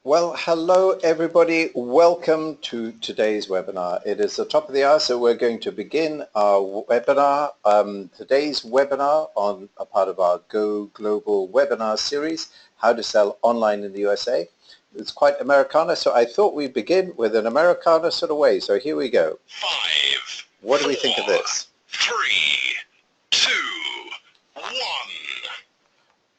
Well, hello everybody. Welcome to today's webinar. It is the top of the hour, so we're going to begin our webinar. Today's webinar on a part of our Go Global webinar series, How to Sell Online in the USA. It's quite Americana, so I thought we'd begin with an Americana sort of way. So here we go. 5, what do we think of this? 3, 2, 1.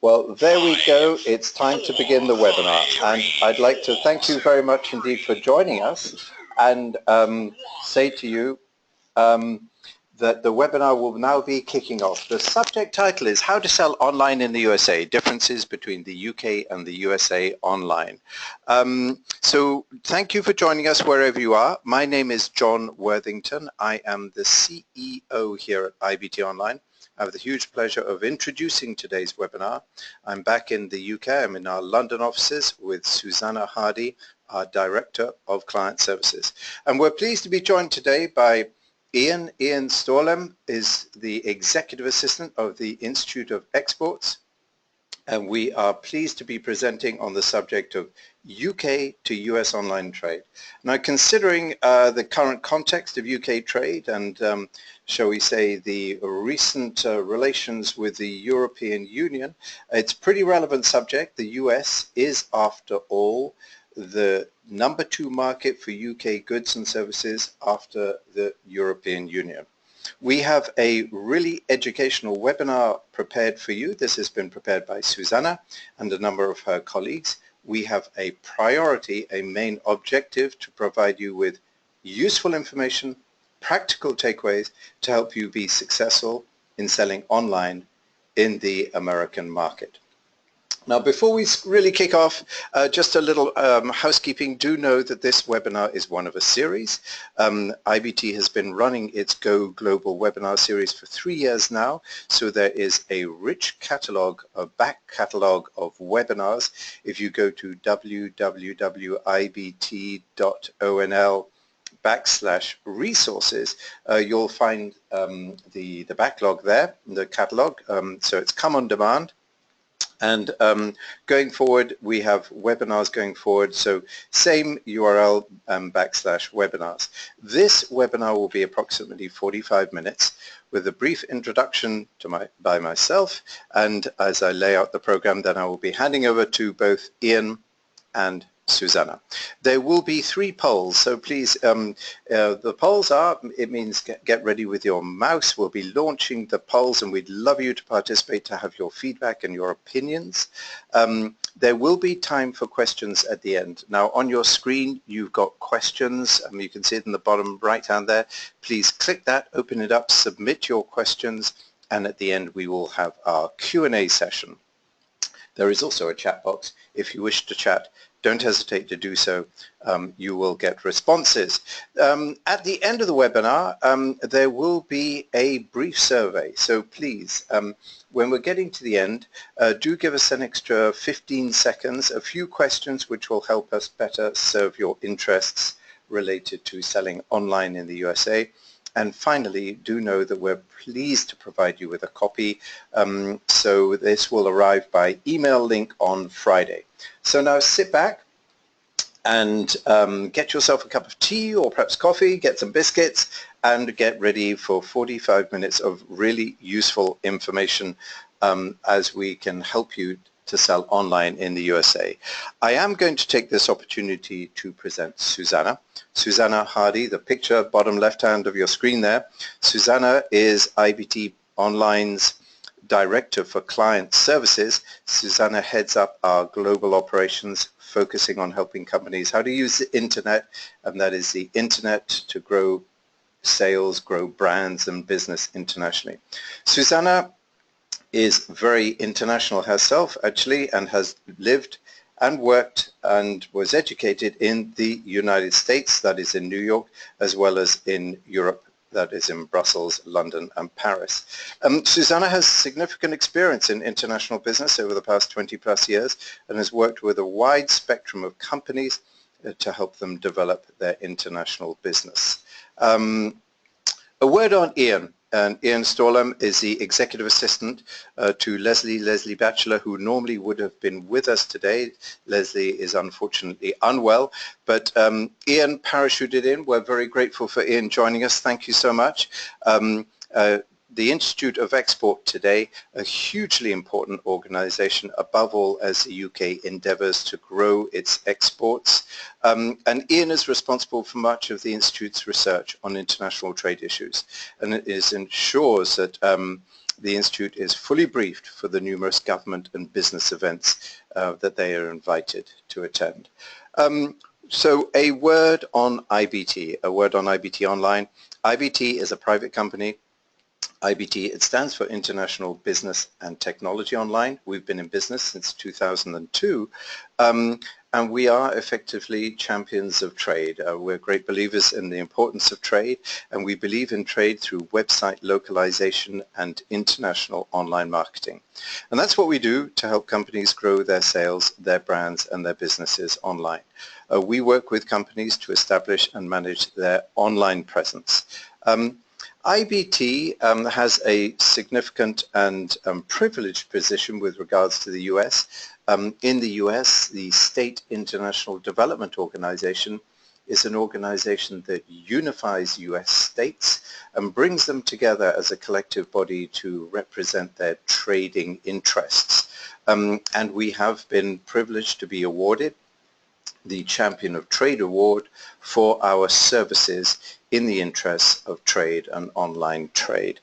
Well, there we go. It's time to begin the webinar. And I'd like to thank you very much indeed for joining us and say to you that the webinar will now be kicking off. The subject title is How to Sell Online in the USA, Differences Between the UK and the USA Online. So thank you for joining us wherever you are. My name is John Worthington. I am the CEO here at IBT Online. I have the huge pleasure of introducing today's webinar. I'm back in the UK. I'm in our London offices with Susanna Hardy, our Director of Client Services. And we're pleased to be joined today by Ian. Ian Storlem is the Executive Assistant of the Institute of Exports. And we are pleased to be presenting on the subject of UK to US online trade. Now, considering the current context of UK trade and, shall we say, the recent relations with the European Union, it's a pretty relevant subject. The US is, after all, the number 2 market for UK goods and services after the European Union. We have a really educational webinar prepared for you. This has been prepared by Susanna and a number of her colleagues. We have a priority, a main objective to provide you with useful information, practical takeaways to help you be successful in selling online in the American market. Now, before we really kick off, just a little housekeeping. Do know that this webinar is one of a series. IBT has been running its Go Global webinar series for 3 years now, so there is a rich catalog, a back catalog of webinars. If you go to www.ibt.onl/resources, you'll find the backlog there, the catalog, so it's come on demand. And going forward, we have webinars going forward, so same URL /webinars. This webinar will be approximately 45 minutes with a brief introduction to by myself, and as I lay out the program, then I will be handing over to both Ian and Susanna. There will be 3 polls, so please, the polls are, it means get ready with your mouse. We'll be launching the polls and we'd love you to participate, to have your feedback and your opinions. There will be time for questions at the end. Now on your screen you've got questions, you can see it in the bottom right hand there. Please click that, open it up, submit your questions, and at the end we will have our Q&A session. There is also a chat box. If you wish to chat, don't hesitate to do so. You will get responses. At the end of the webinar, there will be a brief survey. So please, when we're getting to the end, do give us an extra 15 seconds, a few questions which will help us better serve your interests related to selling online in the USA. And finally, do know that we're pleased to provide you with a copy. So this will arrive by email link on Friday. So now sit back and get yourself a cup of tea or perhaps coffee, get some biscuits, and get ready for 45 minutes of really useful information as we can help you to sell online in the USA. I am going to take this opportunity to present Susanna. Susanna Hardy, the picture bottom left hand of your screen there. Susanna is IBT Online's Director for Client Services. Susanna heads up our global operations, focusing on helping companies how to use the internet, and that is the internet to grow sales, grow brands and business internationally. Susanna is very international herself actually, and has lived and worked and was educated in the United States, that is in New York, as well as in Europe, that is in Brussels, London and Paris. Susanna has significant experience in international business over the past 20 plus years and has worked with a wide spectrum of companies to help them develop their international business. A word on Ian. And Ian Storlam is the executive assistant to Lesley Batchelor, who normally would have been with us today. Lesley is unfortunately unwell, but Ian parachuted in. We're very grateful for Ian joining us. Thank you so much. The Institute of Export today, a hugely important organization, above all as the UK endeavors to grow its exports. And Ian is responsible for much of the Institute's research on international trade issues, and it ensures that the Institute is fully briefed for the numerous government and business events that they are invited to attend. So a word on IBT, a word on IBT Online. IBT is a private company. IBT, it stands for International Business and Technology Online. We've been in business since 2002, and we are effectively champions of trade. We're great believers in the importance of trade, and we believe in trade through website localization and international online marketing. And that's what we do to help companies grow their sales, their brands, and their businesses online. We work with companies to establish and manage their online presence. IBT has a significant and privileged position with regards to the US. In the US, the State International Development Organization is an organization that unifies US states and brings them together as a collective body to represent their trading interests. And we have been privileged to be awarded the Champion of Trade Award for our services in the interests of trade and online trade.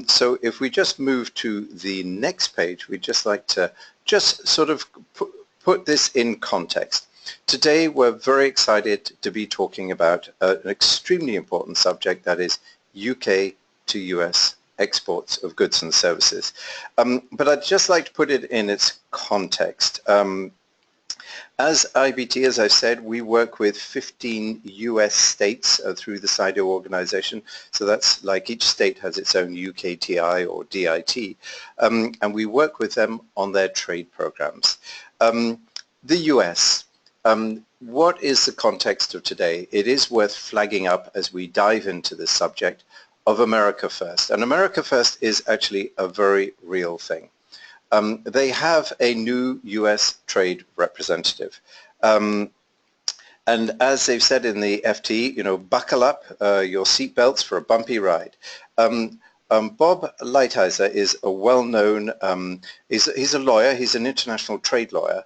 So if we just move to the next page, we'd just like to just sort of put this in context. Today we're very excited to be talking about an extremely important subject, that is UK to US exports of goods and services. But I'd just like to put it in its context. As IBT, as I said, we work with 15 US states through the SIDO organization. So that's like each state has its own UKTI or DIT. And we work with them on their trade programs. The US, what is the context of today? It is worth flagging up as we dive into this subject of America First. And America First is actually a very real thing. They have a new US trade representative. And as they've said in the FT, you know, buckle up your seatbelts for a bumpy ride. Bob Lighthizer is a well-known, he's a lawyer, he's an international trade lawyer,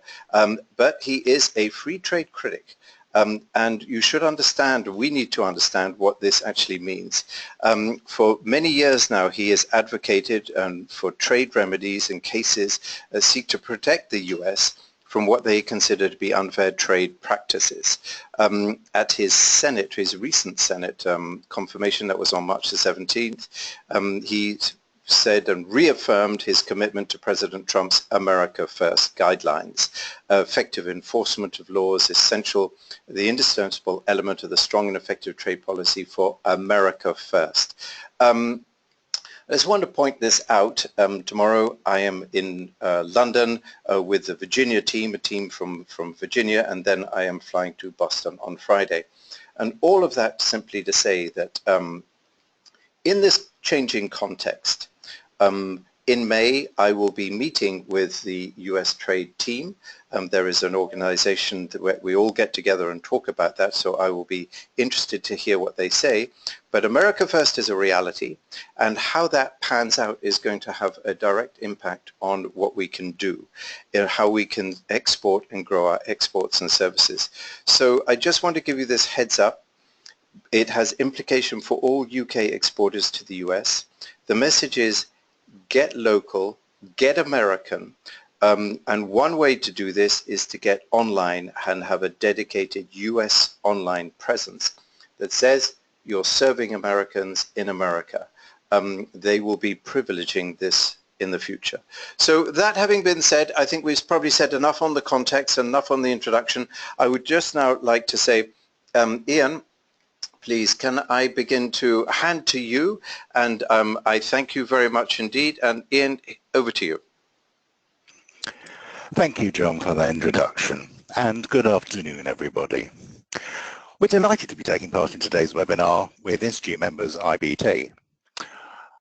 but he is a free trade critic. And you should understand, we need to understand what this actually means. For many years now, he has advocated for trade remedies in cases that seek to protect the US from what they consider to be unfair trade practices. At his Senate, his recent Senate confirmation that was on March the 17th, he said and reaffirmed his commitment to President Trump's America First guidelines. Effective enforcement of law is essential, the indispensable element of the strong and effective trade policy for America First. I just want to point this out. Tomorrow I am in London with the Virginia team, a team from Virginia, and then I am flying to Boston on Friday. And all of that simply to say that in this changing context, in May, I will be meeting with the US trade team. There is an organization that we all get together and talk about that, so I will be interested to hear what they say. But America First is a reality, and how that pans out is going to have a direct impact on what we can do, how we can export and grow our exports and services. So I just want to give you this heads up. It has implication for all UK exporters to the US. The message is, get local, get American, and one way to do this is to get online and have a dedicated US online presence that says you're serving Americans in America. They will be privileging this in the future. So that having been said, I think we've probably said enough on the context, enough on the introduction. I would just now like to say, Ian, please, can I begin to hand to you? And I thank you very much indeed. And Ian, over to you. Thank you, John, for that introduction. And good afternoon, everybody. We're delighted to be taking part in today's webinar with Institute members IBT.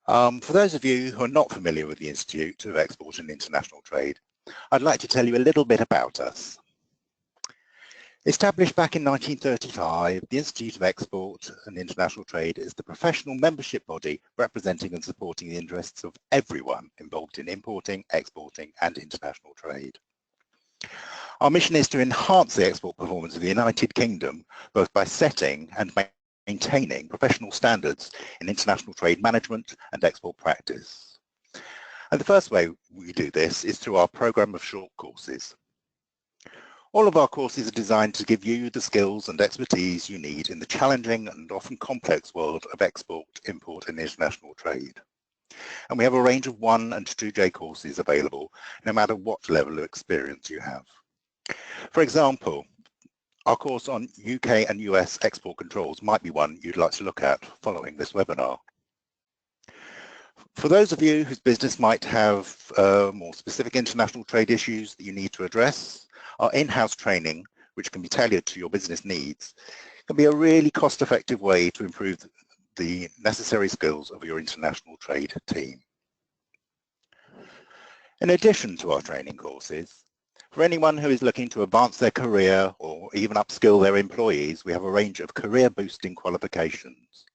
For those of you who are not familiar with the Institute of Export and International Trade, I'd like to tell you a little bit about us. Established back in 1935, the Institute of Export and International Trade is the professional membership body representing and supporting the interests of everyone involved in importing, exporting and international trade. Our mission is to enhance the export performance of the United Kingdom, both by setting and maintaining professional standards in international trade management and export practice. And the first way we do this is through our program of short courses. All of our courses are designed to give you the skills and expertise you need in the challenging and often complex world of export, import and international trade. And we have a range of 1 and 2J courses available no matter what level of experience you have. For example, our course on UK and US export controls might be one you'd like to look at following this webinar. For those of you whose business might have more specific international trade issues that you need to address, our in-house training, which can be tailored to your business needs, can be a really cost-effective way to improve the necessary skills of your international trade team. In addition to our training courses, for anyone who is looking to advance their career or even upskill their employees, we have a range of career-boosting qualifications.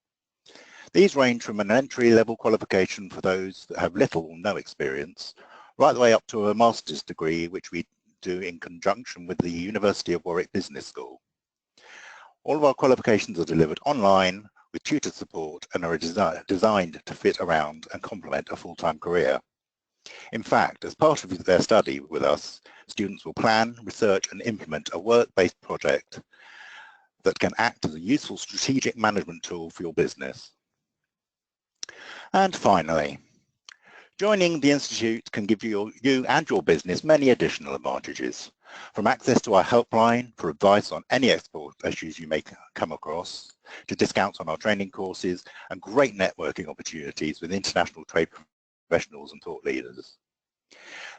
These range from an entry-level qualification for those that have little or no experience, right the way up to a master's degree, which we do in conjunction with the University of Warwick Business School. All of our qualifications are delivered online with tutor support and are designed to fit around and complement a full-time career. In fact, as part of their study with us, students will plan, research and implement a work-based project that can act as a useful strategic management tool for your business. And finally, joining the Institute can give you and your business many additional advantages, from access to our helpline for advice on any export issues you may come across, to discounts on our training courses and great networking opportunities with international trade professionals and thought leaders.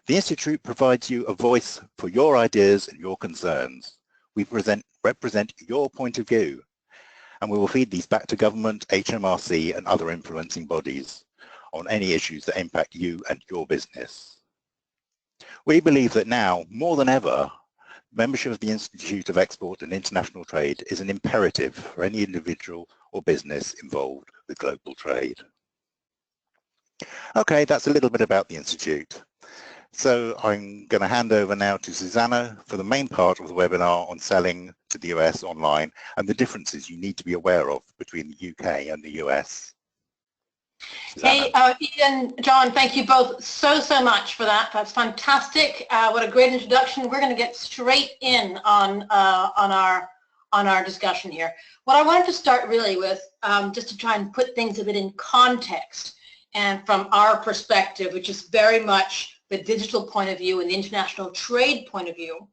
The Institute provides you a voice for your ideas and your concerns. We represent your point of view, and we will feed these back to government, HMRC and other influencing bodies on any issues that impact you and your business. We believe that now, more than ever, membership of the Institute of Export and International Trade is an imperative for any individual or business involved with global trade. Okay, that's a little bit about the Institute. So I'm going to hand over now to Susanna for the main part of the webinar on selling to the US online and the differences you need to be aware of between the UK and the US. Susanna. Hey, Ian, John, thank you both so much for that. That's fantastic. What a great introduction. We're going to get straight in on our discussion here. What I wanted to start really with, just to try and put things a bit in context, and from our perspective, which is very much the digital point of view and the international trade point of view,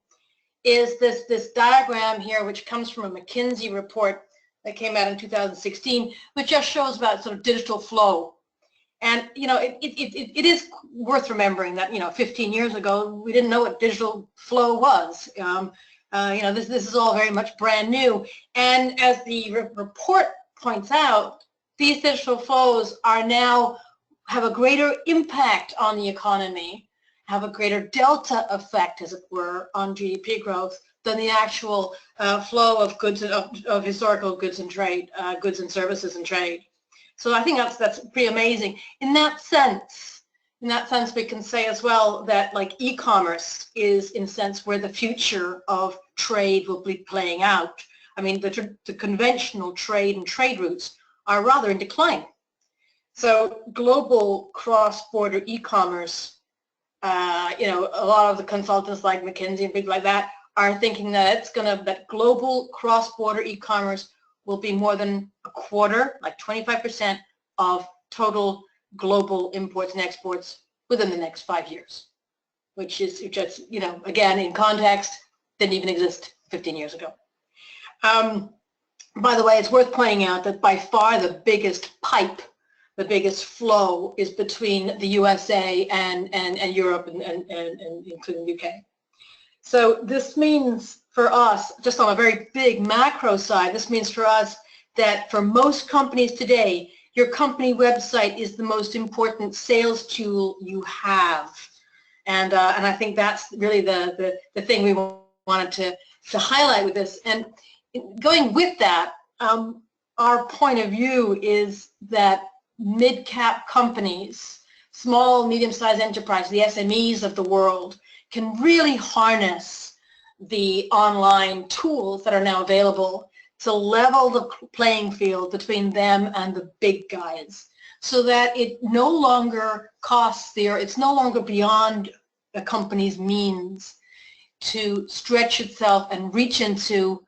is this diagram here, which comes from a McKinsey report that came out in 2016, which just shows about sort of digital flow. And, you know, it is worth remembering that, you know, 15 years ago, we didn't know what digital flow was. You know, this is all very much brand new. And as the report points out, these digital flows are now have a greater impact on the economy, have a greater delta effect, as it were, on GDP growth than the actual flow of goods, of historical goods and trade, goods and services and trade. So I think that's pretty amazing. In that sense, we can say as well that like e-commerce is in a sense where the future of trade will be playing out. I mean, the conventional trade and trade routes are rather in decline. So global cross-border e-commerce, you know, a lot of the consultants like McKinsey and people like that are thinking that that global cross-border e-commerce will be more than a quarter, like 25% of total global imports and exports within the next 5 years, which is just, you know, again, in context, didn't even exist 15 years ago. By the way, it's worth pointing out that by far the biggest pipe, the biggest flow is between the USA and Europe and including the UK. So this means for us, just on a very big macro side, this means for us that for most companies today, your company website is the most important sales tool you have. And I think that's really the thing we wanted to highlight with this. And going with that, our point of view is that mid-cap companies, small, medium-sized enterprises, the SMEs of the world, can really harness the online tools that are now available to level the playing field between them and the big guys, so that it no longer it's no longer beyond a company's means to stretch itself and reach into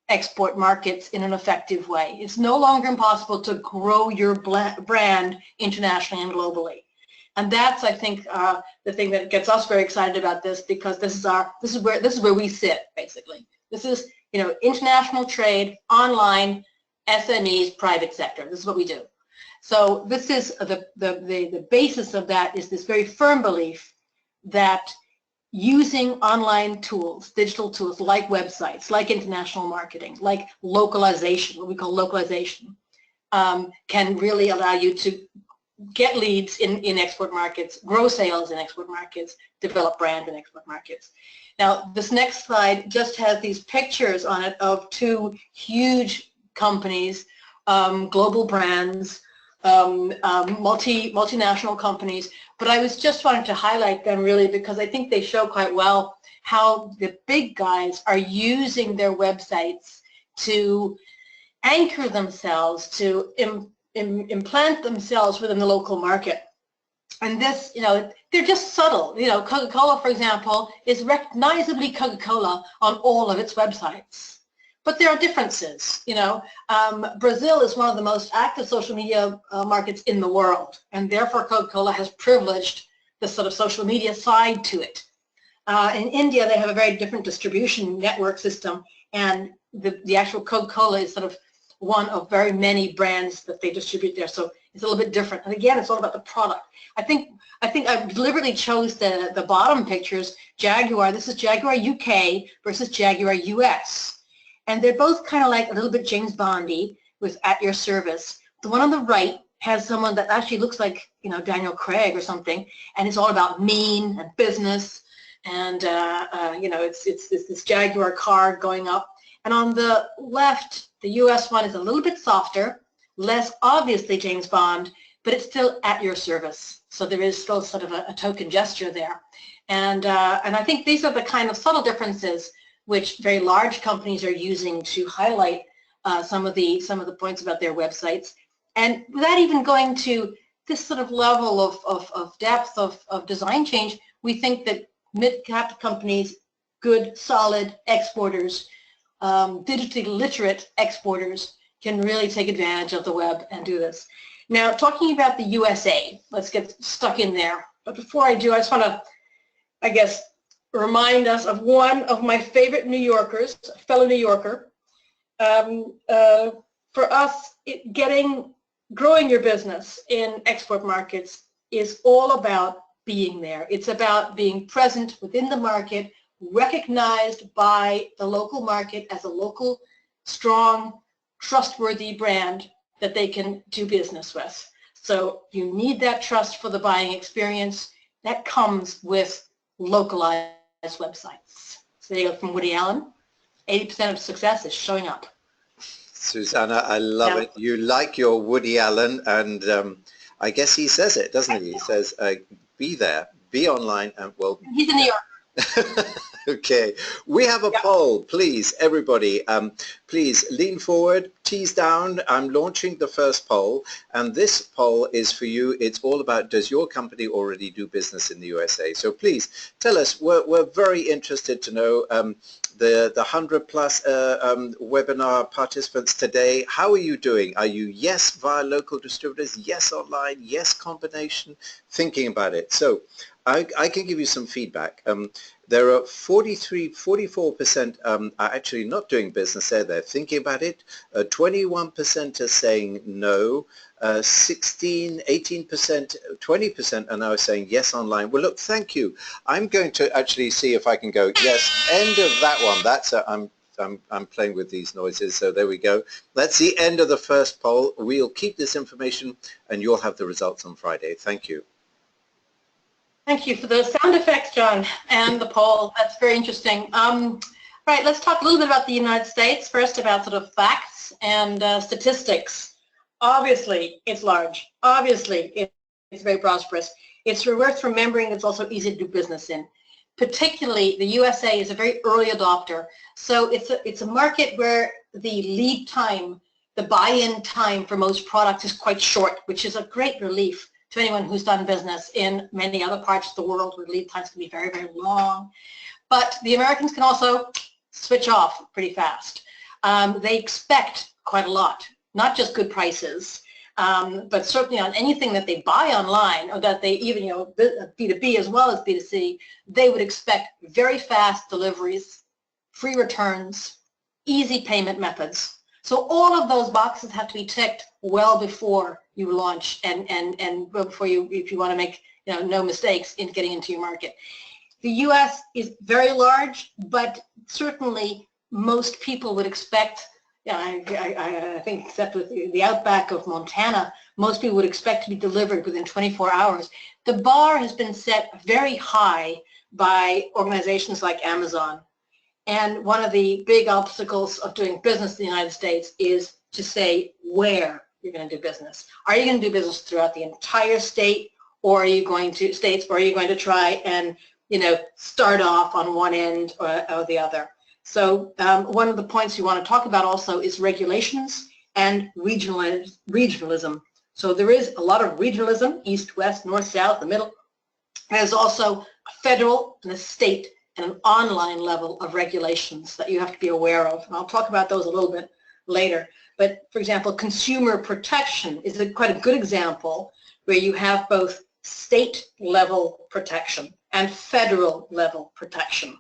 export markets in an effective way. It's no longer impossible to grow your brand internationally and globally. And that's, I think, the thing that gets us very excited about this, because this is where we sit, basically. This is, international trade, online, SMEs, private sector. This is what we do. So this is the basis of that is this very firm belief that using online tools, digital tools like websites, like international marketing, like localization, what we call localization, can really allow you to get leads in export markets, grow sales in export markets, develop brand in export markets. Now, this next slide just has these pictures on it of two huge companies, global brands, multinational companies, but I was just wanting to highlight them really because I think they show quite well how the big guys are using their websites to anchor themselves, to implant themselves within the local market. And this, they're just subtle. Coca-Cola, for example, is recognizably Coca-Cola on all of its websites. But there are differences. Brazil is one of the most active social media markets in the world, and therefore Coca-Cola has privileged the sort of social media side to it. In India, they have a very different distribution network system, and the actual Coca-Cola is sort of one of very many brands that they distribute there, so it's a little bit different. And again, it's all about the product. I think I deliberately chose the bottom pictures. Jaguar, this is Jaguar UK versus Jaguar US. And they're both kind of like a little bit James Bondy with at your service. The one on the right has someone that actually looks like, Daniel Craig or something, and it's all about mean and business, and it's this Jaguar car going up. And on the left, the US one is a little bit softer, less obviously James Bond, but it's still at your service. So there is still sort of a token gesture there. And I think these are the kind of subtle differences which very large companies are using to highlight some of the points about their websites. And without even going to this sort of level of depth of design change, we think that mid-cap companies, good, solid exporters, digitally literate exporters can really take advantage of the web and do this. Now, talking about the USA, let's get stuck in there. But before I do, I just want to, remind us of one of my favorite New Yorkers, a fellow New Yorker. For us, growing your business in export markets is all about being there. It's about being present within the market, recognized by the local market as a local, strong, trustworthy brand that they can do business with. So you need that trust for the buying experience. That comes with localized websites. So there you go from Woody Allen. 80% of success is showing up. Susanna, I love it. You like your Woody Allen, and I guess he says it, doesn't he? He says, be there, be online, and well... He's in New York. Okay, we have a poll, please, everybody. Please lean forward, tease down. I'm launching the first poll, and this poll is for you. It's all about, does your company already do business in the USA? So please tell us. We're very interested to know the 100 plus webinar participants today. How are you doing? Are you yes via local distributors, yes online, yes combination? Thinking about it. So I can give you some feedback. There are 44% are actually not doing business there. They're thinking about it. 21% are saying no. 18%, 20% are now saying yes online. Well, look, thank you. I'm going to actually see if I can go yes. End of that one. I'm playing with these noises, so there we go. That's the end of the first poll. We'll keep this information and you'll have the results on Friday. Thank you. Thank you for the sound effects, John, and the poll. That's very interesting. Right, let's talk a little bit about the United States. First, about sort of facts and statistics. Obviously, it's large. Obviously, it's very prosperous. It's worth remembering it's also easy to do business in. Particularly, the USA is a very early adopter. So it's a market where the lead time, the buy-in time for most products is quite short, which is a great relief to anyone who's done business in many other parts of the world where lead times can be very, very long. But the Americans can also switch off pretty fast. They expect quite a lot, not just good prices, but certainly on anything that they buy online, or that they even, B2B as well as B2C, they would expect very fast deliveries, free returns, easy payment methods. So all of those boxes have to be ticked well before you launch and before you, if you want to make no mistakes in getting into your market. The U.S. is very large, but certainly most people would expect, I think except with the outback of Montana, most people would expect to be delivered within 24 hours. The bar has been set very high by organizations like Amazon. And one of the big obstacles of doing business in the United States is to say where you're going to do business. Are you going to do business throughout the entire state, or are you going to try and start off on one end or the other? So one of the points you want to talk about also is regulations and regionalism. So there is a lot of regionalism, east, west, north, south, the middle. There's also a federal and a state and an online level of regulations that you have to be aware of. And I'll talk about those a little bit later. But for example, consumer protection is quite a good example where you have both state level protection and federal level protection.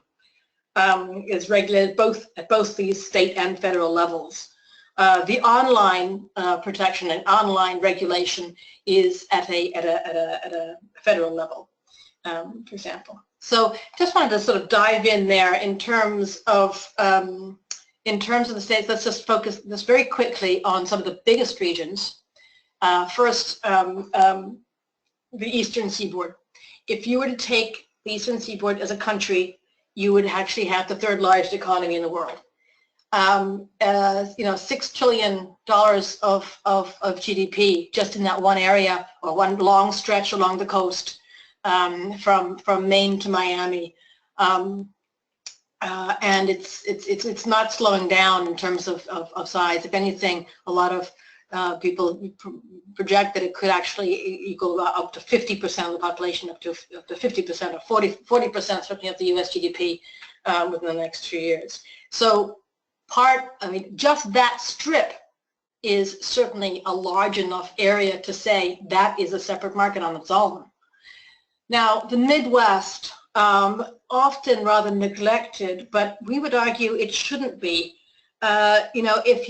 Is regulated at both these state and federal levels. The online protection and online regulation is at a federal level, for example. So just wanted to sort of dive in there in terms of the states. Let's just focus this very quickly on some of the biggest regions. First, the Eastern Seaboard. If you were to take the Eastern Seaboard as a country, you would actually have the third largest economy in the world. $6 trillion of GDP just in that one area, or one long stretch along the coast, from Maine to Miami, and it's not slowing down in terms of size. If anything, a lot of people project that it could actually equal up to 50% of the population, up to 50% or 40% certainly of the U.S. GDP within the next 2 years. So just that strip is certainly a large enough area to say that is a separate market on its own. Now, the Midwest, often rather neglected, but we would argue it shouldn't be. If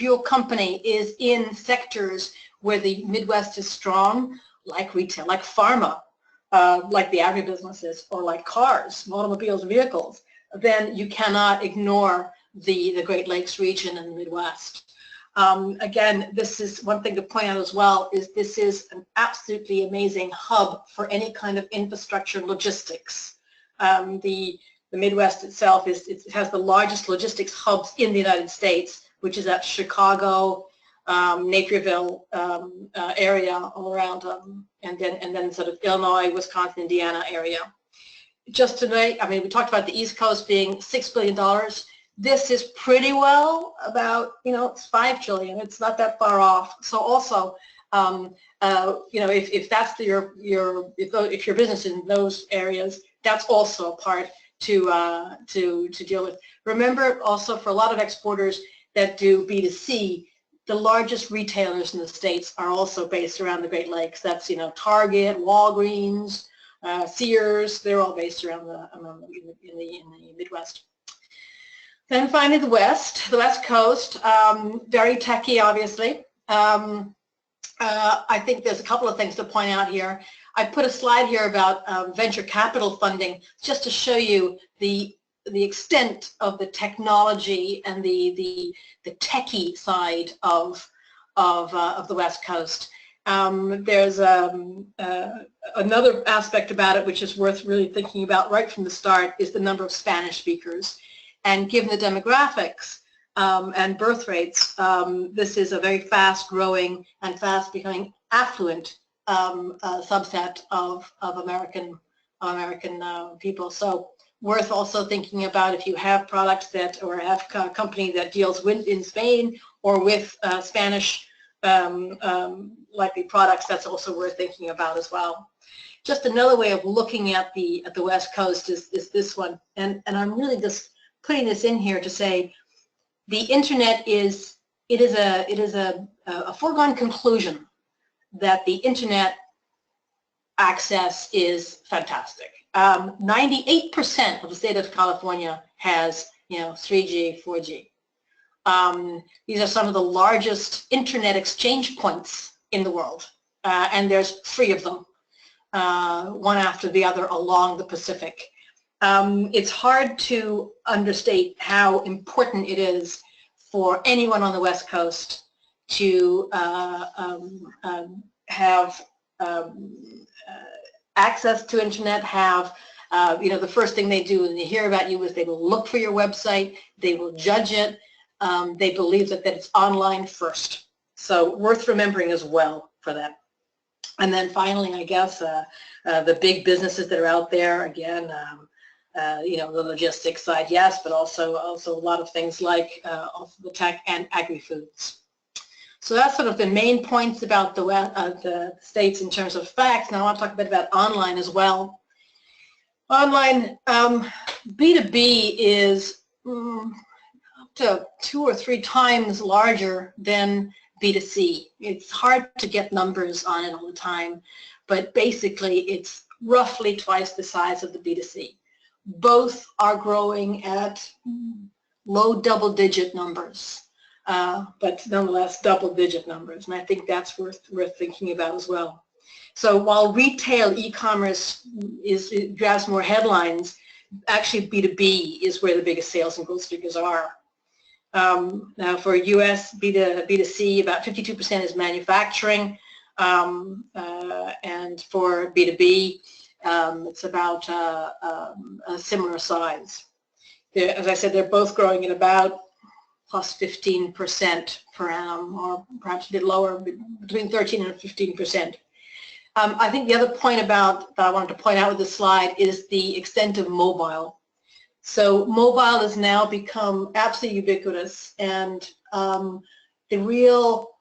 your company is in sectors where the Midwest is strong, like retail, like pharma, like the agribusinesses, or like cars, automobiles, vehicles, then you cannot ignore the Great Lakes region and the Midwest. Again, this is one thing to point out as well, is this is an absolutely amazing hub for any kind of infrastructure logistics. The Midwest itself it has the largest logistics hubs in the United States, which is at Chicago, Naperville area all around, and then sort of Illinois, Wisconsin, Indiana area. Just today, we talked about the East Coast being $6 billion. This is pretty well about, it's $5 trillion. It's not that far off. So also, if that's if your business is in those areas, that's also a part to deal with. Remember also, for a lot of exporters that do B2C, the largest retailers in the States are also based around the Great Lakes. That's, Target, Walgreens, Sears. They're all based around in the Midwest. Then finally, the West Coast, very techy, obviously. I think there's a couple of things to point out here. I put a slide here about venture capital funding just to show you the the extent of the technology and the techie side of the West Coast. There's another aspect about it which is worth really thinking about right from the start is the number of Spanish speakers. And given the demographics and birth rates, this is a very fast growing and fast becoming affluent subset of American people. So worth also thinking about if you have products that, or have a company that deals with in Spain or with Spanish likely products, that's also worth thinking about as well. Just another way of looking at the West Coast is this one, and I'm really just putting this in here to say the internet is a foregone conclusion that the internet access is fantastic. 98% of the state of California has 3G, 4G. These are some of the largest internet exchange points in the world, and there's 3 of them, one after the other along the Pacific. It's hard to understate how important it is for anyone on the West Coast to have access to internet, have the first thing they do when they hear about you is they will look for your website, they will judge it, they believe that it's online first. So worth remembering as well for that. And then finally, I guess, the big businesses that are out there, again, the logistics side, yes, but also a lot of things like the tech and agri-foods. So that's sort of the main points about the states in terms of facts. Now I want to talk a bit about online as well. Online, B2B is up to 2 or 3 times larger than B2C. It's hard to get numbers on it all the time, but basically it's roughly twice the size of the B2C. Both are growing at low double-digit numbers, but nonetheless double-digit numbers, and I think that's worth thinking about as well. So while retail e-commerce grabs more headlines, actually B2B is where the biggest sales and growth figures are. Now for US B2C, about 52% is manufacturing, and for B2B, it's about a similar size. As I said, they're both growing at about plus 15% per annum, or perhaps a bit lower, between 13 and 15%. I think the other point that I wanted to point out with this slide is the extent of mobile. So mobile has now become absolutely ubiquitous, and the real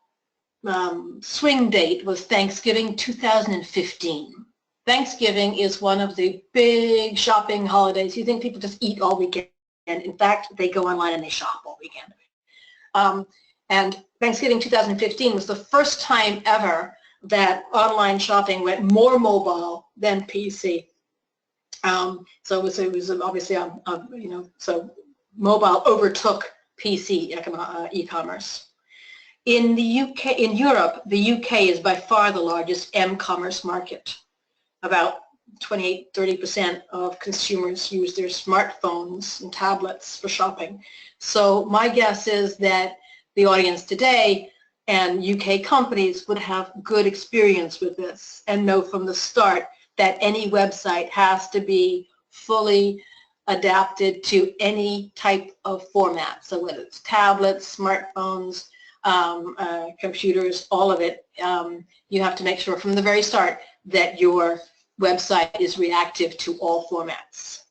swing date was Thanksgiving 2015. Thanksgiving is one of the big shopping holidays. You think people just eat all weekend. In fact, they go online and they shop all weekend. And Thanksgiving 2015 was the first time ever that online shopping went more mobile than PC. So it was obviously so mobile overtook PC e-commerce. In Europe, the UK is by far the largest m-commerce market. About 28–30% of consumers use their smartphones and tablets for shopping. So my guess is that the audience today and UK companies would have good experience with this and know from the start that any website has to be fully adapted to any type of format. So whether it's tablets, smartphones, computers, all of it, you have to make sure from the very start that your website is reactive to all formats.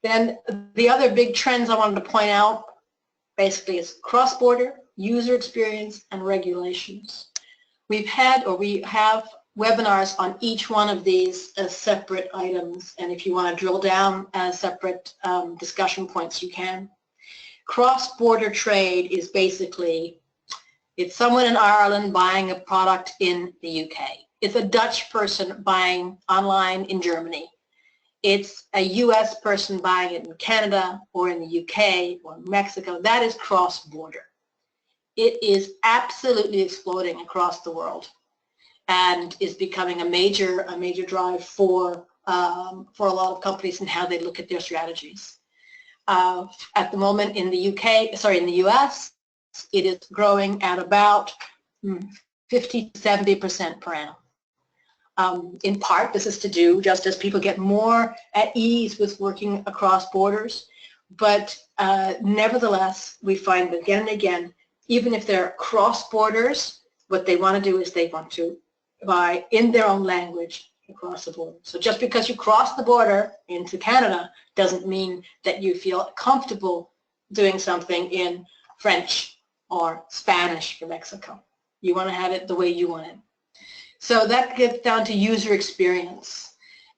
Then the other big trends I wanted to point out basically is cross-border, user experience, and regulations. We have webinars on each one of these as separate items, and if you want to drill down as separate discussion points, you can. Cross-border trade is basically, it's someone in Ireland buying a product in the UK. It's a Dutch person buying online in Germany. It's a US person buying it in Canada or in the UK or Mexico. That is cross-border. It is absolutely exploding across the world and is becoming a major drive for a lot of companies and how they look at their strategies. At the moment in the in the US, it is growing at about 50 to 70% per annum. In part, this is to do just as people get more at ease with working across borders, but nevertheless, we find that again and again, even if they're cross borders, what they want to do is they want to buy in their own language across the border. So just because you cross the border into Canada doesn't mean that you feel comfortable doing something in French or Spanish for Mexico. You want to have it the way you want it. So that gets down to user experience.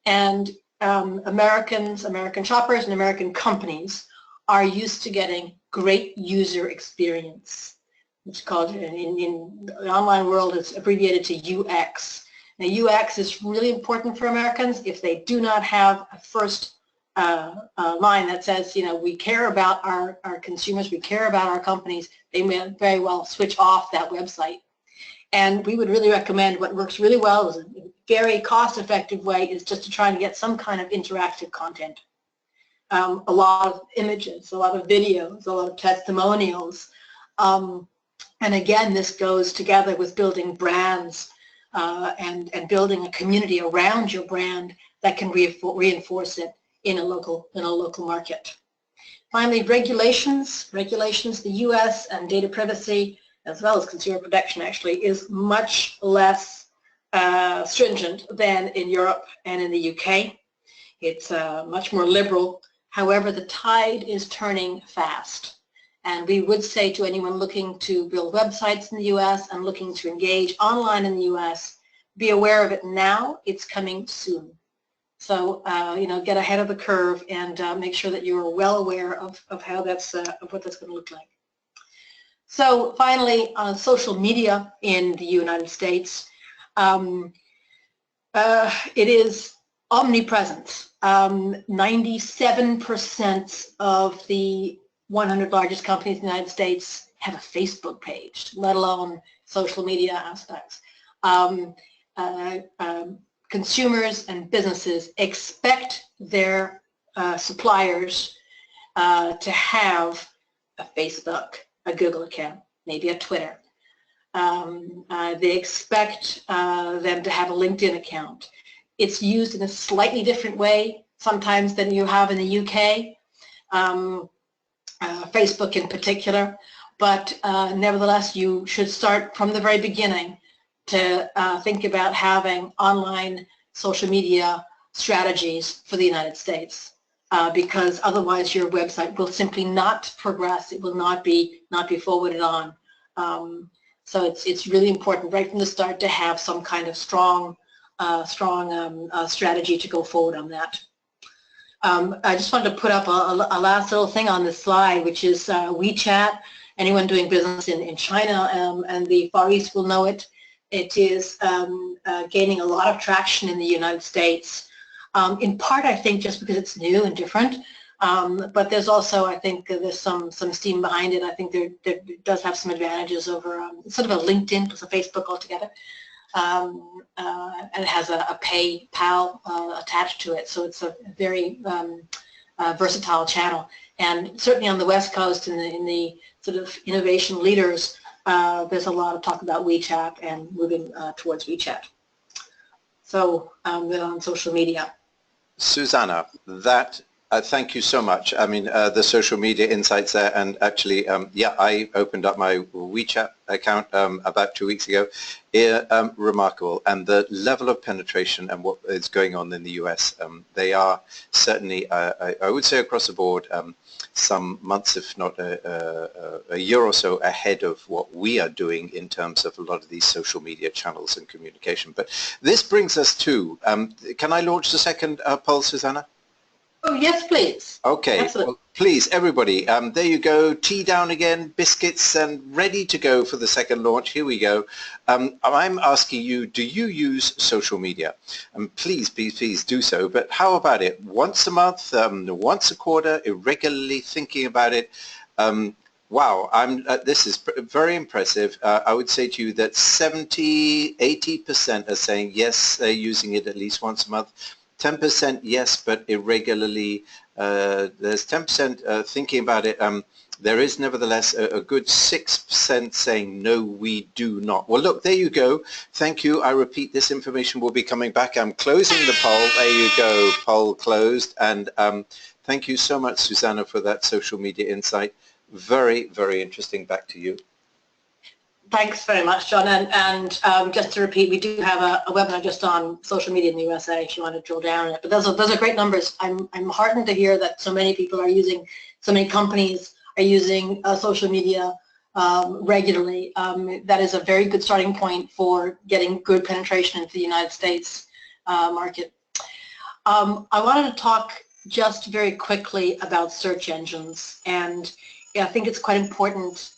And American shoppers and American companies are used to getting great user experience. It's called, in the online world, it's abbreviated to UX. Now, UX is really important for Americans. If they do not have a first line that says, you know, we care about our consumers, we care about our companies, they may very well switch off that website. And we would really recommend, what works really well is a very cost-effective way is just to try to get some kind of interactive content. A lot of images, a lot of videos, a lot of testimonials. And again, this goes together with building brands and building a community around your brand that can reinforce it in a local market. Finally, regulations. The U.S. and data privacy, as well as consumer protection, actually, is much less stringent than in Europe and in the UK. It's much more liberal. However, the tide is turning fast. And we would say to anyone looking to build websites in the U.S. and looking to engage online in the U.S., be aware of it now. It's coming soon. So, you know, get ahead of the curve and make sure that you are well aware of how that's, of what that's going to look like. So finally, social media in the United States, it is omnipresent. 97% of the 100 largest companies in the United States have a Facebook page, let alone social media aspects. Consumers and businesses expect their suppliers to have a Facebook, a Google account, maybe a Twitter. They expect them to have a LinkedIn account. It's used in a slightly different way sometimes than you have in the UK, Facebook in particular, but nevertheless you should start from the very beginning to think about having online social media strategies for the United States. Because otherwise your website will simply not progress. It will not be forwarded on. So it's really important right from the start to have some kind of strong strategy to go forward on that. I just wanted to put up a last little thing on this slide, which is WeChat. Anyone doing business in China and the Far East will know it. It is gaining a lot of traction in the United States. In part, I think, just because it's new and different, but there's also, I think, there's some steam behind it. I think there does have some advantages over sort of a LinkedIn plus a Facebook altogether, and it has a PayPal attached to it, so it's a very versatile channel. And certainly on the West Coast, in the sort of innovation leaders, there's a lot of talk about WeChat and moving towards WeChat. So on social media. Susanna, that thank you so much. I mean, the social media insights there, and actually, yeah, I opened up my WeChat account about 2 weeks ago. Remarkable, and the level of penetration and what is going on in the US, they are certainly, I would say across the board, some months, if not a year or so ahead of what we are doing in terms of a lot of these social media channels and communication. But this brings us to, can I launch the second poll, Susanna? Oh, yes, please. Okay, well, please, everybody, there you go, tea down again, biscuits, and ready to go for the second launch. Here we go. I'm asking you, do you use social media? And please, please, please do so, but how about it? Once a month, once a quarter, irregularly thinking about it? Wow, this is very impressive. I would say to you that 70–80% are saying yes, they're using it at least once a month. 10% yes, but irregularly, There's 10% thinking about it. There is nevertheless a good 6% saying no, we do not. Well, look, there you go. Thank you. I repeat, this information will be coming back. I'm closing the poll. There you go, poll closed. And thank you so much, Susanna, for that social media insight. Very, very interesting. Back to you. Thanks very much, John. And just to repeat, we do have a webinar just on social media in the USA if you want to drill down on it. But those are great numbers. I'm heartened to hear that so many people are using, so many companies are using social media regularly. That is a very good starting point for getting good penetration into the United States market. I wanted to talk just very quickly about search engines, and I think it's quite important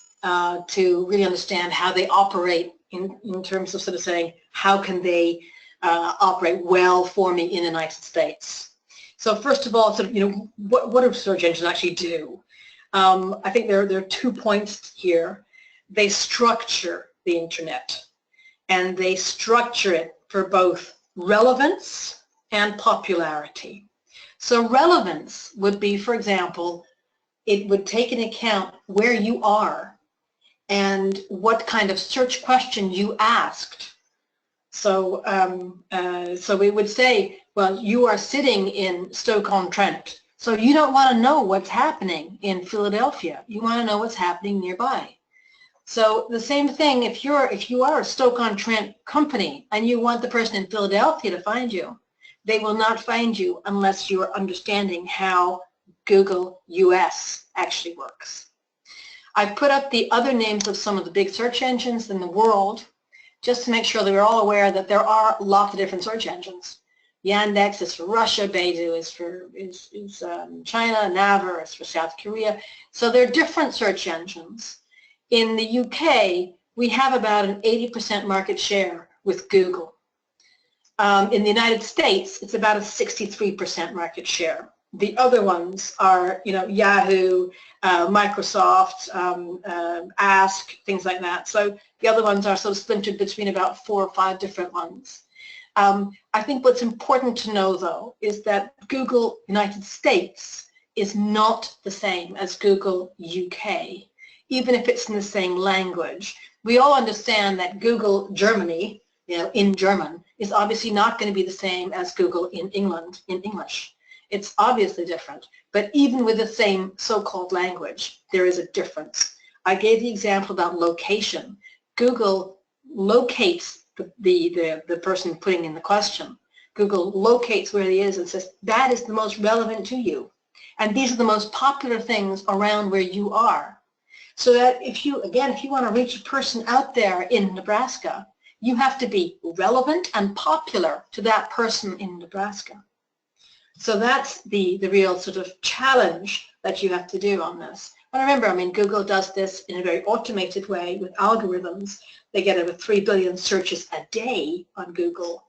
to really understand how they operate in terms of sort of saying how can they operate well for me in the United States. So first of all, sort of, what do search engines actually do? I think there are 2 points here. They structure the internet, and they structure it for both relevance and popularity. So relevance would be, for example, it would take into account where you are and what kind of search question you asked. So, so we would say, well, you are sitting in Stoke-on-Trent, so you don't want to know what's happening in Philadelphia. You want to know what's happening nearby. So the same thing, if you are a Stoke-on-Trent company and you want the person in Philadelphia to find you, they will not find you unless you are understanding how Google US actually works. I've put up the other names of some of the big search engines in the world just to make sure that we're all aware that there are lots of different search engines. Yandex is for Russia, Baidu is for China, Naver is for South Korea. So there are different search engines. In the UK, we have about an 80% market share with Google. In the United States, it's about a 63% market share. The other ones are, Yahoo, Microsoft, Ask, things like that. So the other ones are sort of splintered between about 4 or 5 different ones. I think what's important to know, though, is that Google United States is not the same as Google UK, even if it's in the same language. We all understand that Google Germany, in German, is obviously not going to be the same as Google in England in English. It's obviously different, but even with the same so-called language, there is a difference. I gave the example about location. Google locates the person putting in the question. Google locates where he is and says, that is the most relevant to you. And these are the most popular things around where you are. So that if you want to reach a person out there in Nebraska, you have to be relevant and popular to that person in Nebraska. So that's the real sort of challenge that you have to do on this. But remember, Google does this in a very automated way with algorithms. They get over 3 billion searches a day on Google.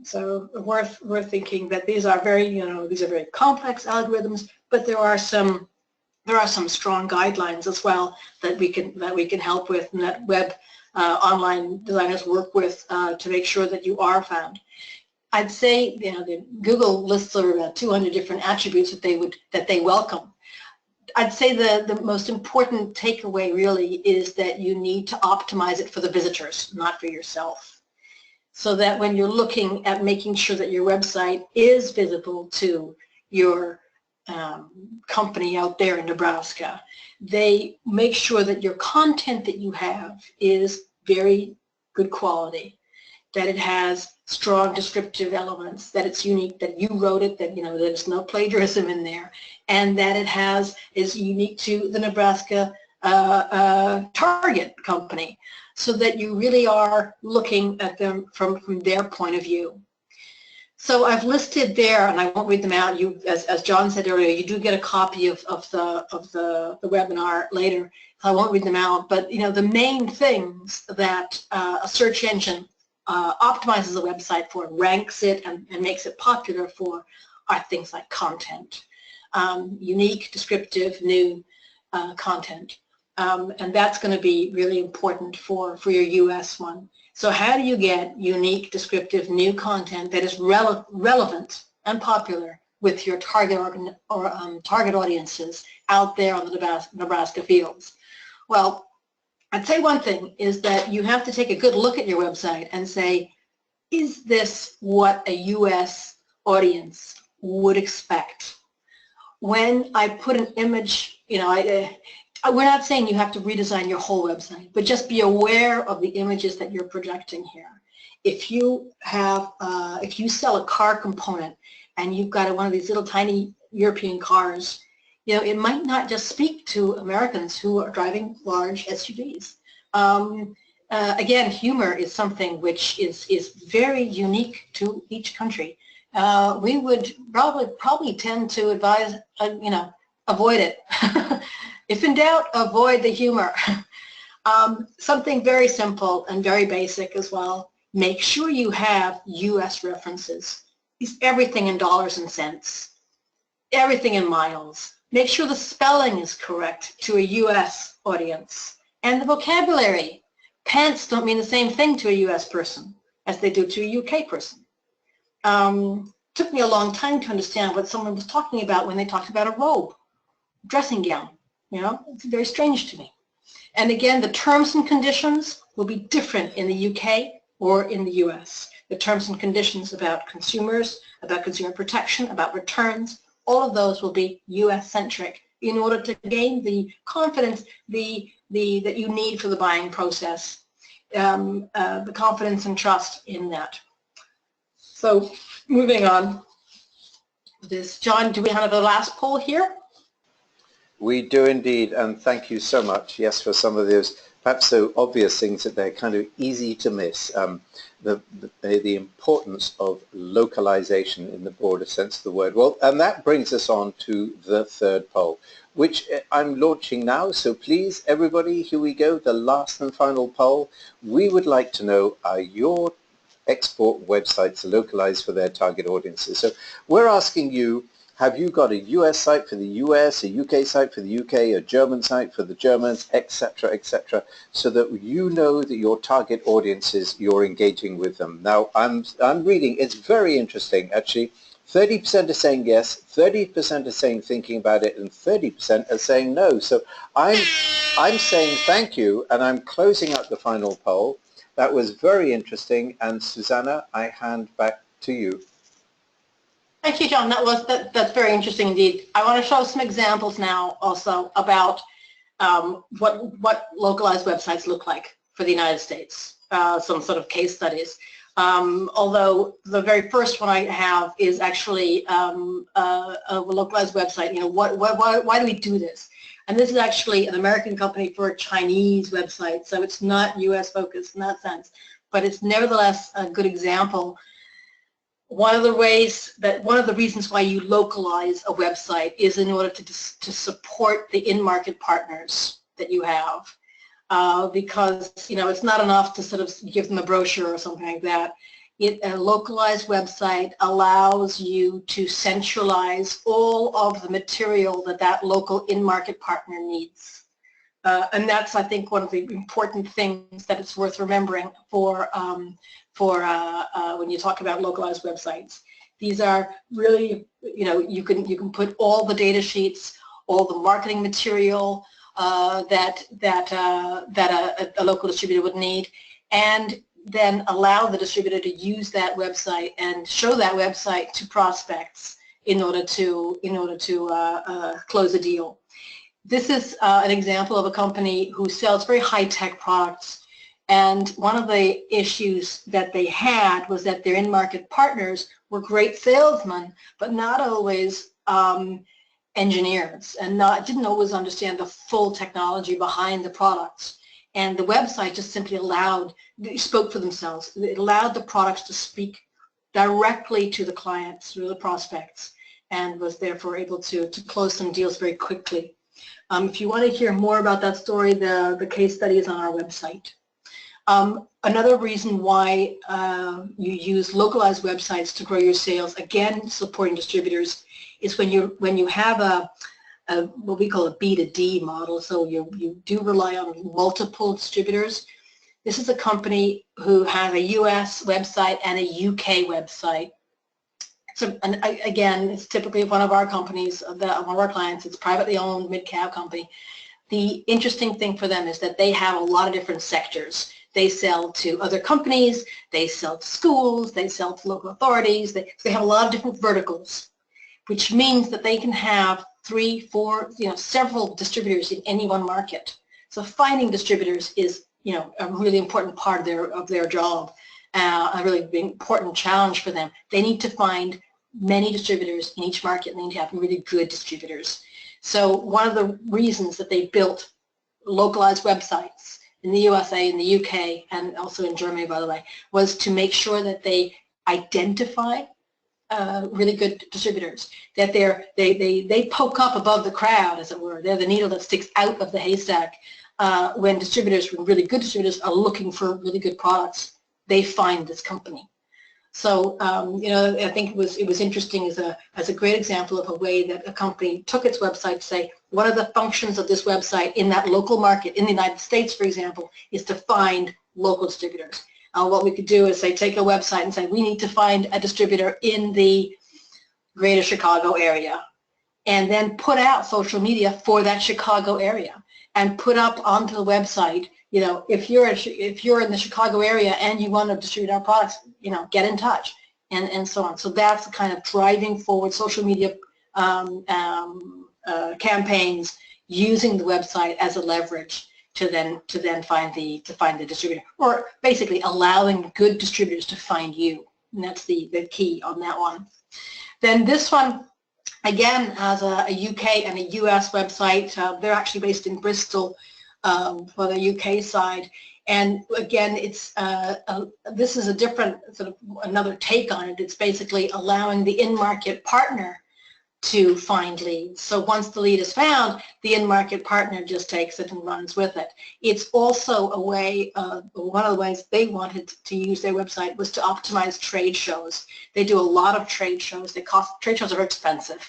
So worth thinking that these are very, these are very complex algorithms, but there are some strong guidelines as well that we can help with, and that web online designers work with to make sure that you are found. I'd say the Google lists are about 200 different attributes that they welcome. I'd say the most important takeaway really is that you need to optimize it for the visitors, not for yourself. So that when you're looking at making sure that your website is visible to your company out there in Nebraska, they make sure that your content that you have is very good quality, that it has strong descriptive elements, that it's unique, that you wrote it, that there's no plagiarism in there, and that it is unique to the Nebraska target company, so that you really are looking at them from their point of view. So I've listed there, and I won't read them out. You, as John said earlier, you do get a copy of the webinar later. So I won't read them out, but the main things that a search engine optimizes a website for, ranks it, and makes it popular for, are things like content, unique, descriptive, new content, and that's going to be really important for your US one. So how do you get unique, descriptive, new content that is relevant and popular with your target target audiences out there on the Nebraska fields? Well, I'd say one thing is that you have to take a good look at your website and say, is this what a U.S. audience would expect? When I put an image, you know, we're not saying you have to redesign your whole website, but just be aware of the images that you're projecting here. If you have, if you sell a car component and you've got one of these little tiny European cars, you know, it might not just speak to Americans who are driving large SUVs. Again, humor is something which is very unique to each country. We would probably tend to advise, you know, avoid it. If in doubt, avoid the humor. Something very simple and very basic as well. Make sure you have U.S. references. Use everything in dollars and cents, everything in miles. Make sure the spelling is correct to a U.S. audience. And the vocabulary. Pants don't mean the same thing to a U.S. person as they do to a U.K. person. Took me a long time to understand what someone was talking about when they talked about a robe, dressing gown. You know, it's very strange to me. And again, the terms and conditions will be different in the UK or in the US. The terms and conditions about consumers, about consumer protection, about returns, all of those will be US-centric in order to gain the confidence that you need for the buying process, the confidence and trust in that. So moving on. John, do we have the last poll here? We do indeed, and thank you so much, yes, for some of those perhaps so obvious things that they're kind of easy to miss. The importance of localization in the broader sense of the word. Well, and that brings us on to the third poll, which I'm launching now. So please, everybody, here we go, the last and final poll. We would like to know, are your export websites localized for their target audiences? So we're asking you, have you got a US site for the US, a UK site for the UK, a German site for the Germans, etc., so that you know that your target audiences, you're engaging with them. Now, I'm reading, it's very interesting, actually. 30% are saying yes, 30% are saying thinking about it, and 30% are saying no. So I'm saying thank you, and I'm closing out the final poll. That was very interesting, and Susanna, I hand back to you. Thank you, John. That's very interesting indeed. I want to show some examples now also about what localized websites look like for the United States, some sort of case studies. Although the very first one I have is actually a localized website. You know, why do we do this? And this is actually an American company for a Chinese website, so it's not U.S. focused in that sense, but it's nevertheless a good example. One of the reasons why you localize a website is in order to support the in-market partners that you have, because you know it's not enough to sort of give them a brochure or something like that. A localized website allows you to centralize all of the material that local in-market partner needs. And that's, I think, one of the important things that it's worth remembering for when you talk about localized websites. These are really, you know, you can put all the data sheets, all the marketing material that a local distributor would need, and then allow the distributor to use that website and show that website to prospects in order to close a deal. This is an example of a company who sells very high-tech products, and one of the issues that they had was that their in-market partners were great salesmen, but not always engineers, and didn't always understand the full technology behind the products. And the website just simply spoke for themselves. It allowed the products to speak directly to the clients, through the prospects, and was therefore able to close some deals very quickly. If you want to hear more about that story, the case study is on our website. Another reason why you use localized websites to grow your sales, again supporting distributors, is when you have what we call a B2D model, so you do rely on multiple distributors. This is a company who has a US website and a UK website. So, and again, it's typically one of our companies, one of our clients. It's a privately owned mid-cap company. The interesting thing for them is that they have a lot of different sectors. They sell to other companies, they sell to schools, they sell to local authorities. They have a lot of different verticals, which means that they can have 3, 4, several distributors in any one market. So finding distributors is, a really important part of their job, a really important challenge for them. They need to find many distributors in each market, and they need to have really good distributors. So one of the reasons that they built localized websites in the USA, in the UK, and also in Germany, by the way, was to make sure that they identify really good distributors, that they poke up above the crowd, as it were. They're the needle that sticks out of the haystack when really good distributors are looking for really good products. They find this company. So I think it was interesting as a great example of a way that a company took its website to say, one of the functions of this website in that local market, in the United States, for example, is to find local distributors. What we could do is say, take a website and say, we need to find a distributor in the greater Chicago area, and then put out social media for that Chicago area, and put up onto the website, if you're in the Chicago area and you want to distribute our products, get in touch, and so on. So that's the kind of driving forward social media campaigns, using the website as a leverage to then find the distributor, or basically allowing good distributors to find you. And that's the key on that one. Then this one, again, has a UK and a US website. They're actually based in Bristol for the UK side. And again, it's this is a different another take on it. It's basically allowing the in-market partner to find leads. So once the lead is found, the in-market partner just takes it and runs with it. It's also a way, one of the ways they wanted to use their website was to optimize trade shows. They do a lot of trade shows. Trade shows are expensive.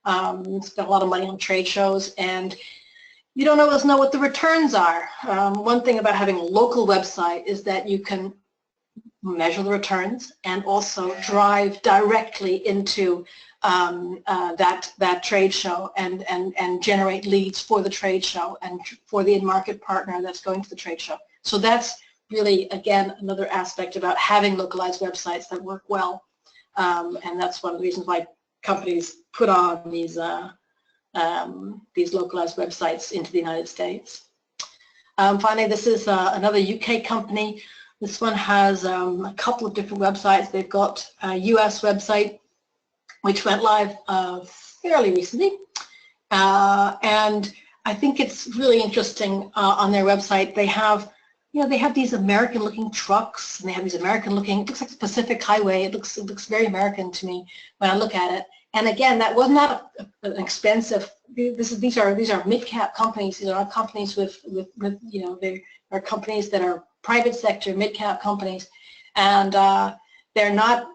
Spend a lot of money on trade shows, and you don't always know what the returns are. One thing about having a local website is that you can measure the returns and also drive directly into that trade show and generate leads for the trade show and for the in-market partner that's going to the trade show. So that's really, again, another aspect about having localized websites that work well, and that's one of the reasons why companies put on these localized websites into the United States. Finally, this is another UK company. This one has a couple of different websites. They've got a US website, which went live fairly recently, and I think it's really interesting on their website. They have, they have these American-looking trucks, and they have these American-looking. It looks like the Pacific Highway. It looks very American to me when I look at it. And again, that was not an expensive. These are mid-cap companies. These are not companies with they are companies that are private sector mid-cap companies, and they're not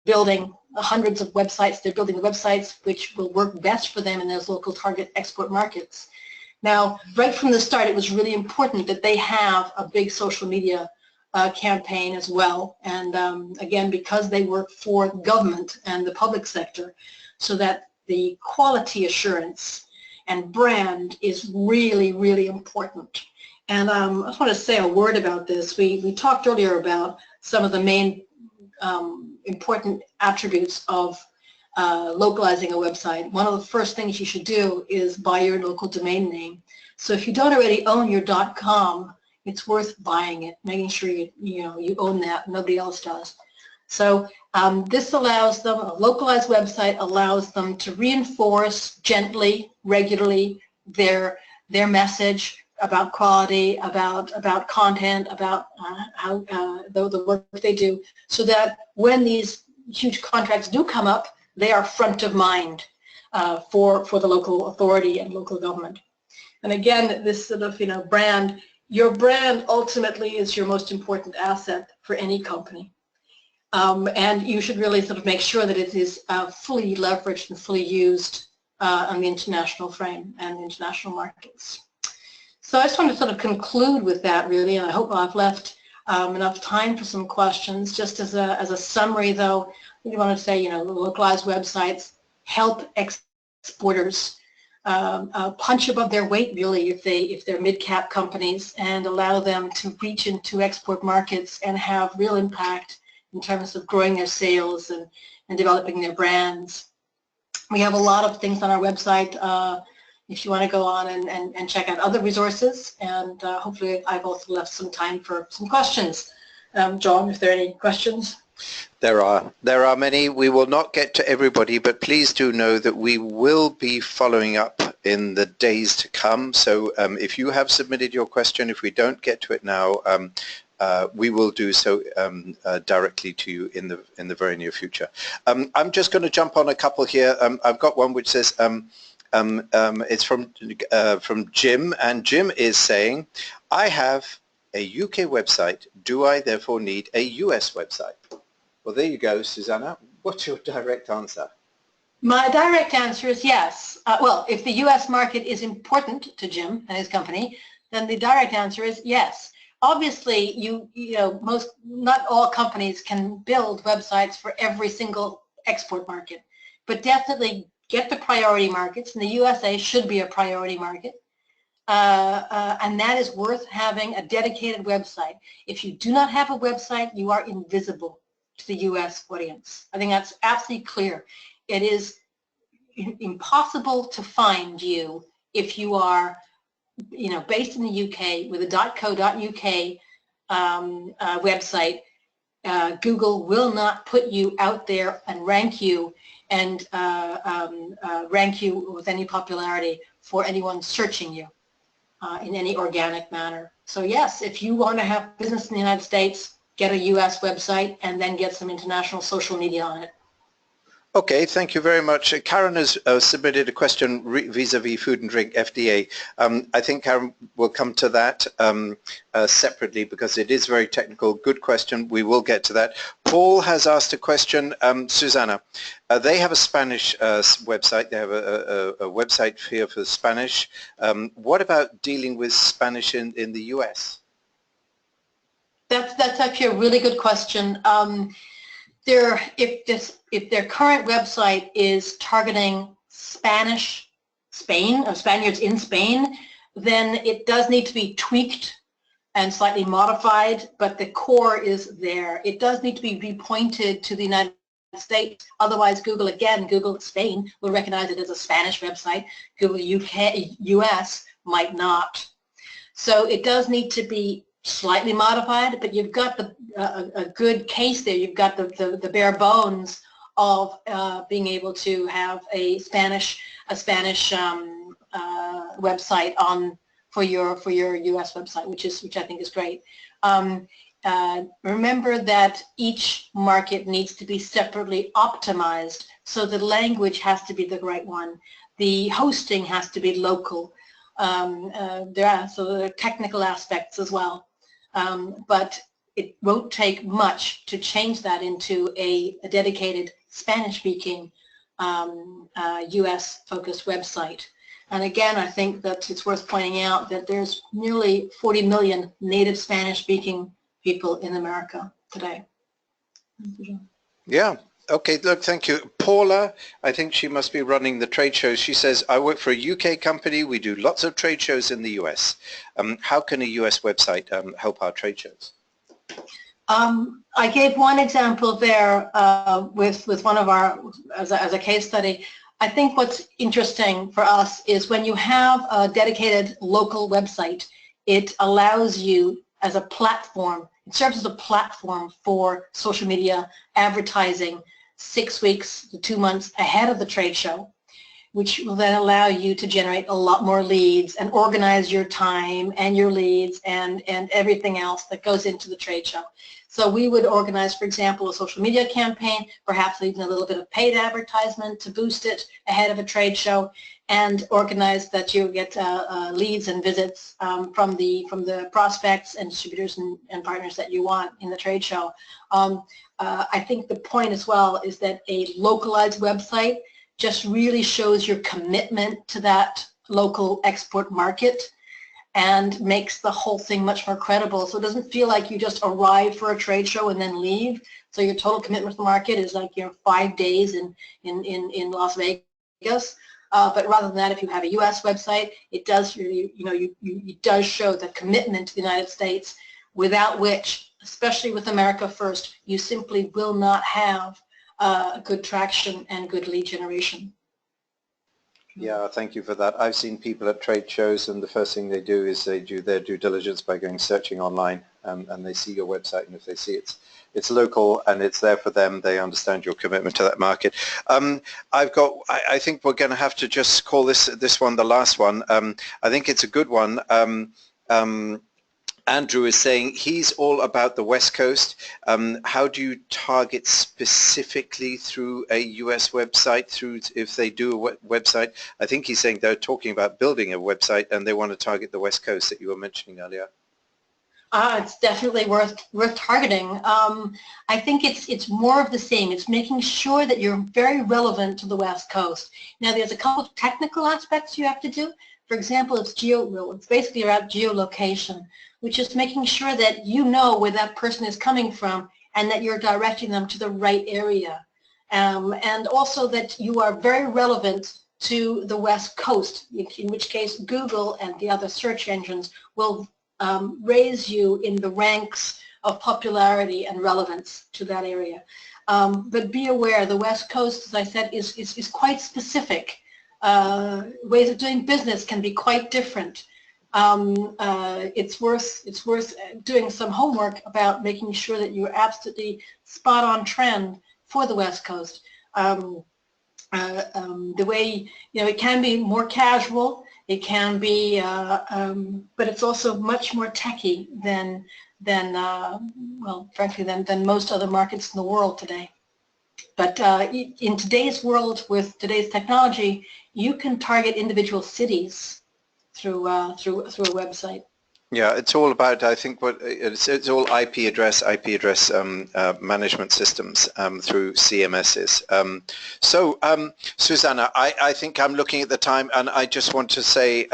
building hundreds of websites. They're building websites which will work best for them in those local target export markets. Now, right from the start, it was really important that they have a big social media campaign as well, and again, because they work for government and the public sector, so that the quality assurance and brand is really, really important. And I just want to say a word about this. We talked earlier about some of the main important attributes of localizing a website. One of the first things you should do is buy your local domain name. So if you don't already own your .com, it's worth buying it, making sure you own that. Nobody else does. So this allows them, a localized website allows them to reinforce gently, regularly their message about quality, about content, about how the work they do, so that when these huge contracts do come up, they are front of mind for the local authority and local government. And again, this sort of brand. Your brand ultimately is your most important asset for any company. And you should really sort of make sure that it is fully leveraged and fully used on the international frame and international markets. So I just want to sort of conclude with that, really, and I hope I've left enough time for some questions. Just as a summary, though, you want to say, you know, localized websites help exporters punch above their weight, really, if they're mid-cap companies, and allow them to reach into export markets and have real impact in terms of growing their sales and developing their brands. We have a lot of things on our website if you want to go on and check out other resources, and hopefully I've also left some time for some questions. John, if there are any questions? There are many. We will not get to everybody, but please do know that we will be following up in the days to come. So if you have submitted your question, if we don't get to it now, we will do so directly to you in the very near future. I'm just going to jump on a couple here. I've got one which says it's from Jim, and Jim is saying, I have a UK website. Do I therefore need a US website? Well, there you go, Susanna. What's your direct answer? My direct answer is yes. Well, if the US market is important to Jim and his company, then the direct answer is yes. Obviously, you know, not all companies can build websites for every single export market, but definitely get the priority markets, and the USA should be a priority market, and that is worth having a dedicated website. If you do not have a website, you are invisible to the US audience. I think that's absolutely clear. It is impossible to find you if you are, you know, based in the UK with a .co.uk website. Google will not put you out there and rank you with any popularity for anyone searching you in any organic manner. So yes, if you want to have business in the United States, get a US website and then get some international social media on it. Okay, thank you very much. Karen has submitted a question vis-a-vis food and drink FDA. I think Karen will come to that separately because it is very technical. Good question. We will get to that. Paul has asked a question. Susanna, they have a Spanish website. They have a website here for Spanish. What about dealing with Spanish in the US? That's actually a really good question. If their current website is targeting Spain or Spaniards in Spain, then it does need to be tweaked and slightly modified, but the core is there. It does need to be repointed to the United States. Otherwise, Google Spain will recognize it as a Spanish website. Google US might not. So it does need to be slightly modified, but you've got a good case there. You've got the bare bones of being able to have a Spanish website for your US website, which I think is great. Remember that each market needs to be separately optimized, so the language has to be the right one. The hosting has to be local. So there are technical aspects as well. But it won't take much to change that into a dedicated Spanish-speaking US-focused website. And again, I think that it's worth pointing out that there's nearly 40 million native Spanish-speaking people in America today. Yeah. Okay, look, thank you. Paula, I think she must be running the trade shows. She says, I work for a UK company. We do lots of trade shows in the US. How can a US website help our trade shows? I gave one example there with one of our, as a case study. I think what's interesting for us is when you have a dedicated local website, it allows you as a platform, it serves as a platform for social media advertising 6 weeks to 2 months ahead of the trade show, which will then allow you to generate a lot more leads and organize your time and your leads and everything else that goes into the trade show. So we would organize, for example, a social media campaign, perhaps even a little bit of paid advertisement to boost it ahead of a trade show, and organize that you get leads and visits from the prospects and distributors and partners that you want in the trade show. I think the point as well is that a localized website just really shows your commitment to that local export market and makes the whole thing much more credible. So it doesn't feel like you just arrive for a trade show and then leave. So your total commitment to the market is like 5 days in Las Vegas. But rather than that, if you have a U.S. website, it does it does show the commitment to the United States, without which, especially with America First, you simply will not have good traction and good lead generation. Yeah, thank you for that. I've seen people at trade shows, and the first thing they do is they do their due diligence by going searching online, and they see your website, and if they see it's local and it's there for them, they understand your commitment to that market. I think we're going to have to just call this one the last one. I think it's a good one. Andrew is saying he's all about the West Coast. How do you target specifically through a US website, if they do a website? I think he's saying they're talking about building a website and they want to target the West Coast that you were mentioning earlier. It's definitely worth targeting. I think it's more of the same. It's making sure that you're very relevant to the West Coast. Now, there's a couple of technical aspects you have to do. For example, it's basically about geolocation, which is making sure that you know where that person is coming from and that you're directing them to the right area. And also that you are very relevant to the West Coast, in which case Google and the other search engines will raise you in the ranks of popularity and relevance to that area. But be aware, the West Coast, as I said, is quite specific. Ways of doing business can be quite different. It's worth doing some homework about making sure that you're absolutely spot on trend for the West Coast. The way, it can be more casual, it can be, but it's also much more techy than well, frankly, than most other markets in the world today. But in today's world, with today's technology, you can target individual cities through a website. Yeah, it's all about, I think, it's all IP address management systems through CMSs. Susanna, I think I'm looking at the time, and I just want to say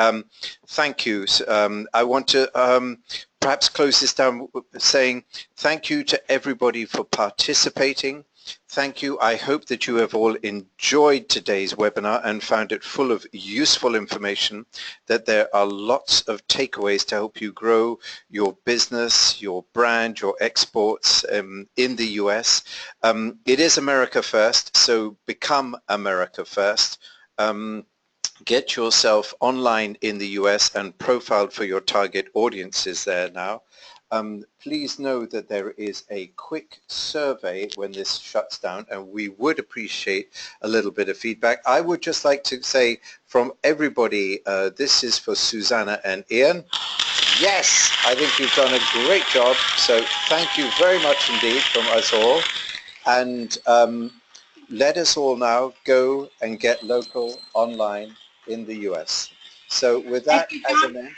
thank you. I want to perhaps close this down saying thank you to everybody for participating. Thank you. I hope that you have all enjoyed today's webinar and found it full of useful information, that there are lots of takeaways to help you grow your business, your brand, your exports in the US. It is America First, so become America First. Get yourself online in the US and profiled for your target audiences there now. Please know that there is a quick survey when this shuts down, and we would appreciate a little bit of feedback. I would just like to say from everybody, this is for Susanna and Ian. Yes, I think you've done a great job, so thank you very much indeed from us all. And let us all now go and get local online in the US. So with that as an end,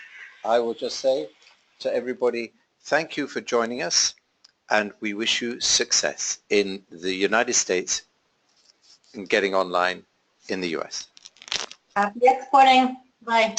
I will just say to everybody, thank you for joining us, and we wish you success in the United States and getting online in the US. Happy exporting. Bye.